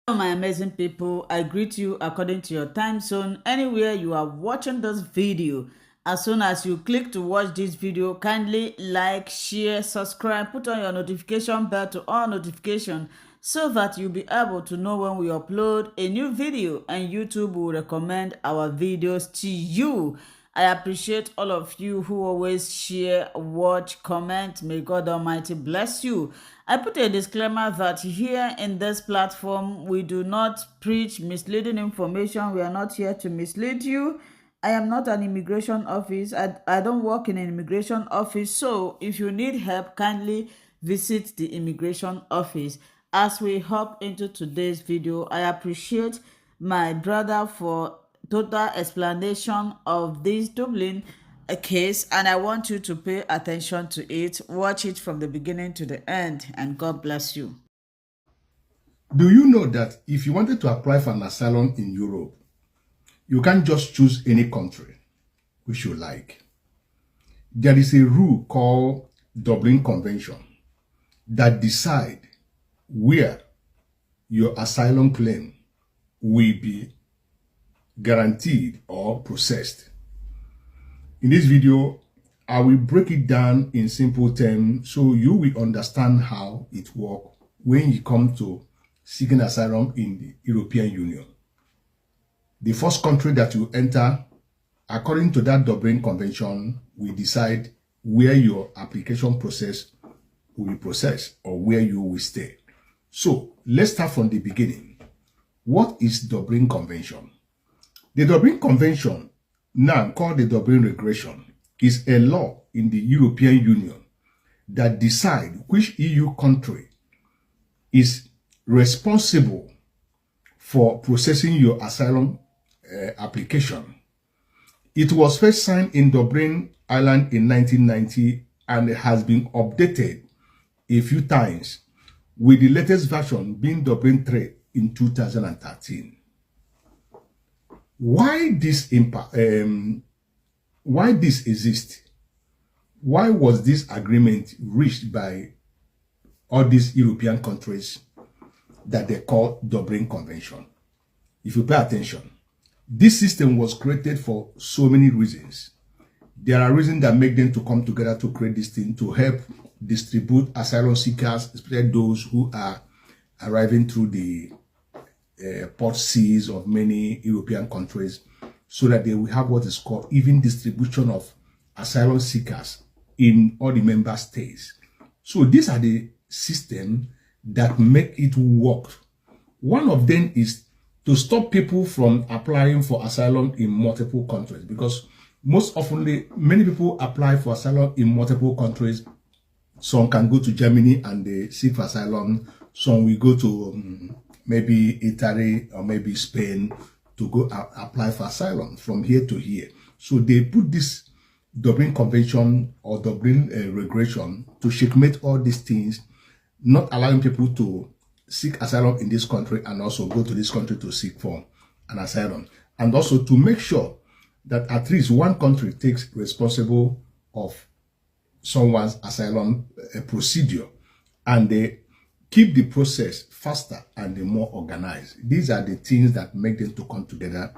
Hello, my amazing people. I greet you according to your time zone anywhere you are watching this video. As soon as you click to watch this video, kindly like, share, subscribe, put on your notification bell to all notification so that you'll be able to know when we upload a new video and YouTube will recommend our videos to you. I appreciate all of you who always share, watch, comment. May God Almighty bless you. I put a disclaimer that here in this platform, we do not preach misleading information. We are not here to mislead you. I am not an immigration office. I don't work in an immigration office. So if you need help, kindly visit the immigration office. As we hop into today's video, I appreciate my brother for total explanation of this Dublin case, and I want you to pay attention to it. Watch it from the beginning to the end, and God bless you. Do you know that if you wanted to apply for an asylum in Europe, you can't just choose any country which you like? There is a rule called Dublin Convention that decide where your asylum claim will be guaranteed or processed. In this video, I will break it down in simple terms so you will understand how it works when you come to seeking asylum in the European Union. The first country that you enter, according to that Dublin Convention, will decide where your application process will be processed or where you will stay. So let's start from the beginning. What is Dublin Convention? The Dublin Convention, now called the Dublin Regulation, is a law in the European Union that decides which EU country is responsible for processing your asylum application. It was first signed in Dublin, Ireland in 1990 and has been updated a few times, with the latest version being Dublin 3 in 2013. Why this exists? Why was this agreement reached by all these European countries that they call Dublin Convention? If you pay attention, this system was created for so many reasons. There are reasons that make them to come together to create this thing to help distribute asylum seekers, especially those who are arriving through the port seas of many European countries, so that they will have what is called even distribution of asylum seekers in all the member states. So these are the systems that make it work. One of them is to stop people from applying for asylum in multiple countries, because most often many people apply for asylum in multiple countries. Some can go to Germany and they seek for asylum. Some will go to maybe Italy or maybe Spain to go apply for asylum from here to here. So they put this Dublin Convention or Dublin Regulation to checkmate all these things, not allowing people to seek asylum in this country and also go to this country to seek for an asylum. And also to make sure that at least one country takes responsible of someone's asylum procedure, and they keep the process faster and more organized. These are the things that make them to come together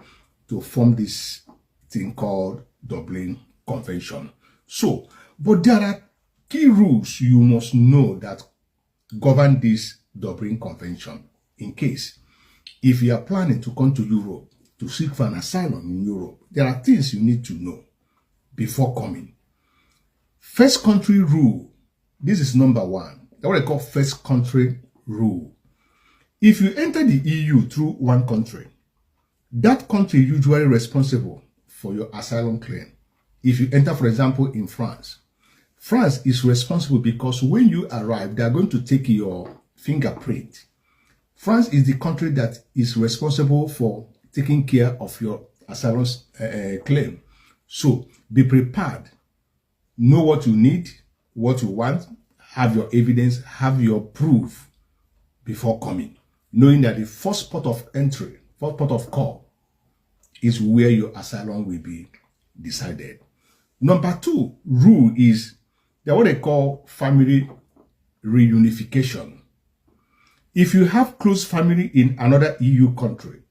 to form this thing called Dublin Convention. So, but there are key rules you must know that govern this Dublin Convention. In case, if you are planning to come to Europe to seek for an asylum in Europe, there are things you need to know before coming. First country rule. This is number one. That's what I call first country rule. If you enter the EU through one country, that country is usually responsible for your asylum claim. If you enter, for example, in France, France is responsible because when you arrive, they are going to take your fingerprint. France is the country that is responsible for taking care of your asylum claim. So be prepared. Know what you need, what you want, have your evidence, have your proof before coming, knowing that the first port of entry, first port of call is where your asylum will be decided. Number two rule is what they call family reunification. If you have close family in another EU country,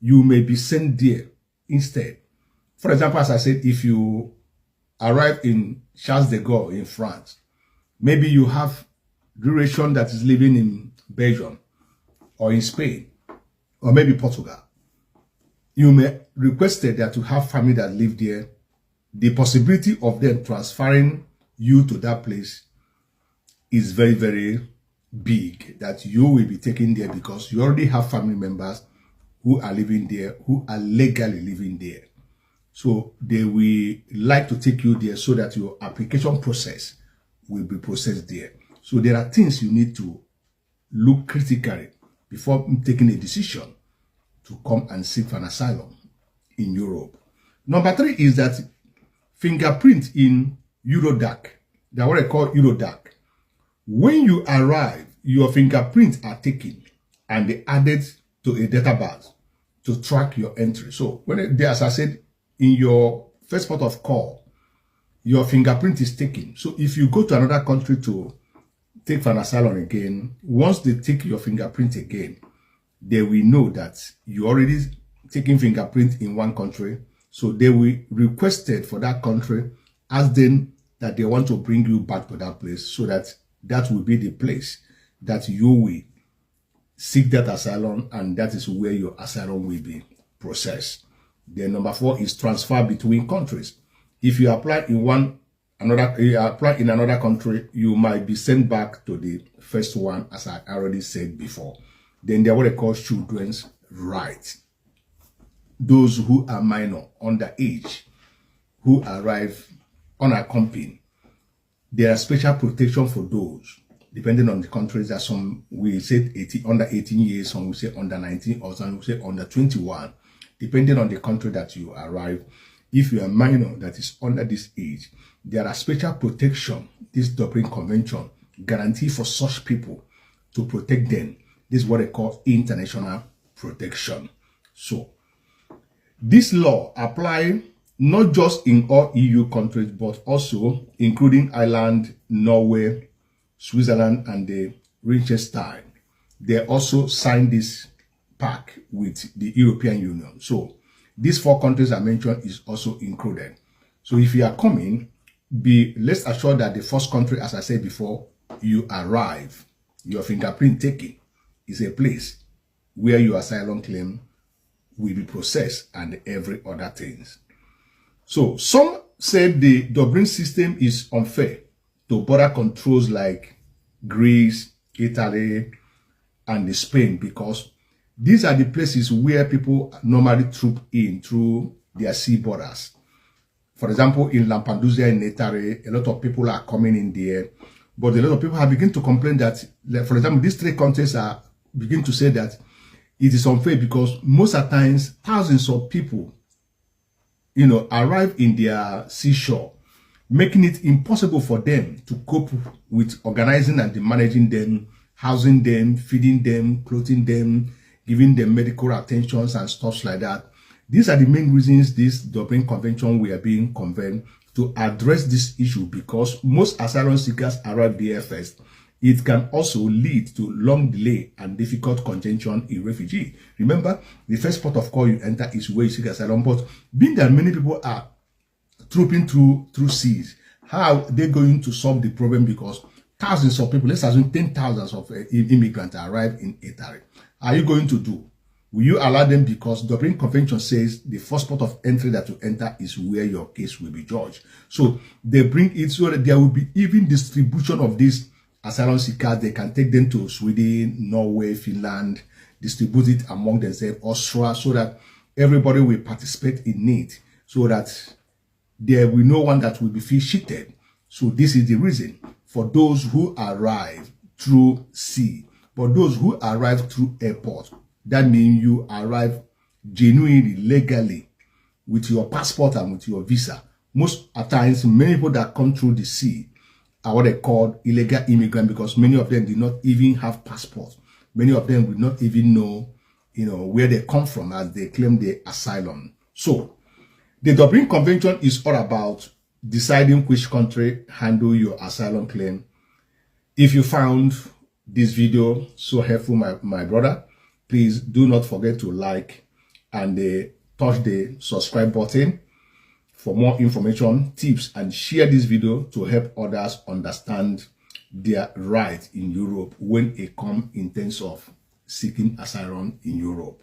you may be sent there instead. For example, as I said, if you arrive in SH0CK in France, maybe you have relation that is living in Belgium or in Spain or maybe Portugal. You may request that to have family that live there. The possibility of them transferring you to that place is very, very big, that you will be taken there because you already have family members who are living there, who are legally living there. So they will like to take you there so that your application process will be processed there. So there are things you need to look critically before taking a decision to come and seek for an asylum in Europe. Number 3 is that fingerprint in Eurodac, that what I call Eurodac. When you arrive, your fingerprints are taken and they added to a database to track your entry. So when as I said, in your first port of call, your fingerprint is taken. So if you go to another country to take for an asylum again, once they take your fingerprint again, they will know that you already taking fingerprint in one country. So they will requested for that country, ask them that they want to bring you back to that place so that that will be the place that you will seek that asylum, and that is where your asylum will be processed. Then number 4 is transfer between countries. If you apply in another country, you might be sent back to the first one, as I already said before. Then there are what they call children's rights. Those who are minor, underage, who arrive unaccompanied, there are special protection for those, depending on the countries. That some we say under 18 years, some will say under 19, or some will say under 21, depending on the country that you arrive. If you are minor that is under this age, there are special protection. This Dublin Convention guarantee for such people to protect them. This is what they call international protection. So this law apply not just in all EU countries, but also including Ireland, Norway, Switzerland, and the Liechtenstein. They also signed this pact with the European Union. So these 4 countries I mentioned is also included. So if you are coming, be less assured that the first country, as I said before, you arrive, your fingerprint taken is a place where your asylum claim will be processed and every other things. So some said the Dublin system is unfair to border controls like Greece, Italy, and Spain, because these are the places where people normally troop in through their sea borders. For example, in Lampedusa in Italy, a lot of people are coming in there, but a lot of people have begun to complain that, like, for example, these 3 countries are begin to say that it is unfair because most of the times thousands of people, arrive in their seashore, making it impossible for them to cope with organizing and managing them, housing them, feeding them, clothing them, giving them medical attentions and stuff like that. These are the main reasons this Dublin Convention we are being convened to address this issue, because most asylum seekers arrive there first. It can also lead to long delay and difficult contention in refugee. Remember, the first port of call you enter is where you seek asylum, but being that many people are trooping through seas, how are they going to solve the problem? Because thousands of people, let's assume 10,000 of immigrants arrive in Italy. Are you going to do? Will you allow them? Because the Dublin Convention says the first port of entry that you enter is where your case will be judged. So they bring it so that there will be even distribution of these asylum seekers. They can take them to Sweden, Norway, Finland, distribute it among themselves, Austria, so that everybody will participate in it, so that there will be no one that will be feel cheated. So this is the reason for those who arrive through sea. But those who arrive through airport, that means you arrive genuinely, legally, with your passport and with your visa. Most at times, many people that come through the sea are what they call illegal immigrants, because many of them did not even have passports. Many of them will not even know, where they come from as they claim the asylum. So the Dublin Convention is all about deciding which country handle your asylum claim. If you found this video so helpful, my brother, please do not forget to like and touch the subscribe button for more information, tips, and share this video to help others understand their right in Europe when it comes in terms of seeking asylum in Europe.